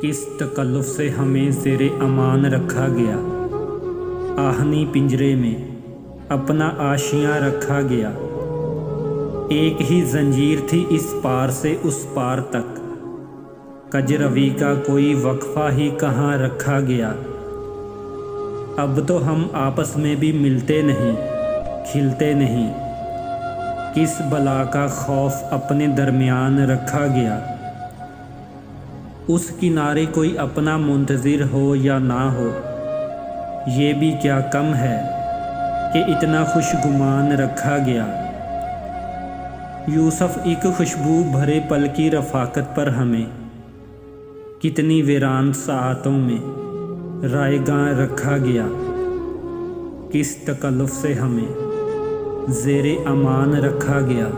किस तकल्लुफ़ से हमें ज़ेरे अमान रखा गया। आहनी पिंजरे में अपना आशियाँ रखा गया। एक ही जंजीर थी इस पार से उस पार तक, कजरवी का कोई वक्फा ही कहाँ रखा गया। अब तो हम आपस में भी मिलते नहीं, खिलते नहीं। किस बला का खौफ अपने दरमियान रखा गया। उस किनारे कोई अपना मुंतज़िर हो या ना हो, ये भी क्या कम है कि इतना खुशगुमान रखा गया। यूसुफ एक खुशबू भरे पल की रफ़ाकत पर हमें कितनी वीरान साअतों में रायगां रखा गया। किस तकल्लुफ़ से हमें ज़ेरे अमान रखा गया।